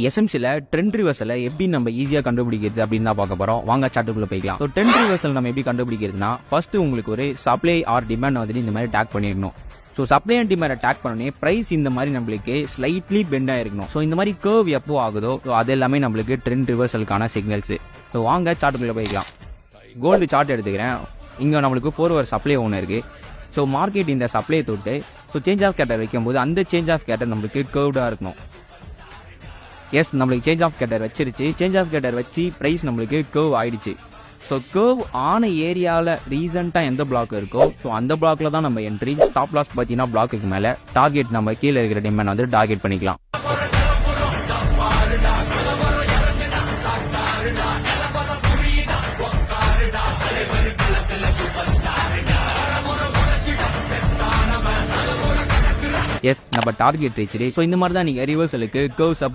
எஸ்எம்சில trend ரிவர்சலை எப்படி நம்ம ஈஸியாக கண்டுபிடிக்கிறது அப்படின்னு தான் பார்க்க போகிறோம். வாங்க சார்ட்டுக்குள்ள போய்க்கலாம். ஸோ ட்ரெண்ட் ரிவர்சல் நம்ம எப்படி கண்டுபிடிக்கிறதுனா ஃபர்ஸ்ட் உங்களுக்கு ஒரு சப்ளை ஆர் டிமாண்ட் வந்துட்டு இந்த மாதிரி டேக் பண்ணிடணும். ஸோ சப்ளை அண்ட் டிமாண்டை டேக் பண்ணோன்னே ப்ரைஸ் இந்த மாதிரி நம்மளுக்கு ஸ்லைட்லி பெண்ட் ஆயிருக்கணும். ஸோ இந்த மாதிரி கர்வ் எப்போ ஆகுதோ அது எல்லாமே நம்மளுக்கு ட்ரெண்ட் ரிவர்சலுக்கான சிக்னல்ஸ். ஸோ வாங்க சார்ட்டுக்குள்ள போய்க்கலாம். கோல்டு சார்ட் எடுத்துக்கிறேன். இங்கே நம்மளுக்கு 4 ஹவர் சப்ளை ஒன்று இருக்குது. ஸோ மார்க்கெட் இந்த சப்ளையை தொட்டு ஸோ சேஞ்ச் ஆஃப் கேட்டர் வைக்கும்போது அந்த சேஞ்ச் ஆஃப் கேட்டர் நம்மளுக்கு கர்வ்டாக இருக்கணும். எஸ், நம்மளுக்கு சேஞ்ச் ஆஃப் கேட்டர் வச்சிருச்சு. சேஞ்ச் ஆஃப் கேட்டர் வச்சு ப்ரைஸ் நம்மளுக்கு கர்வ் ஆயிடுச்சு. ஸோ கர்வ் ஆன ஏரியாவில் ரீசெண்டாக எந்த பிளாக் இருக்கோ ஸோ அந்த பிளாக்ல தான் நம்ம என்ட்ரி. ஸ்டாப் லாஸ் பார்த்தீங்கன்னா பிளாக்குக்கு மேலே, டார்கெட் நம்ம கீழே இருக்கிற டிமாண்ட் வந்து டார்கெட் பண்ணிக்கலாம். எஸ், நம்ம டார்கெட் ரீச். ஸோ இந்த மாதிரி தான் நீங்கள் ரிவர்சலுக்கு கர்வ்ஸை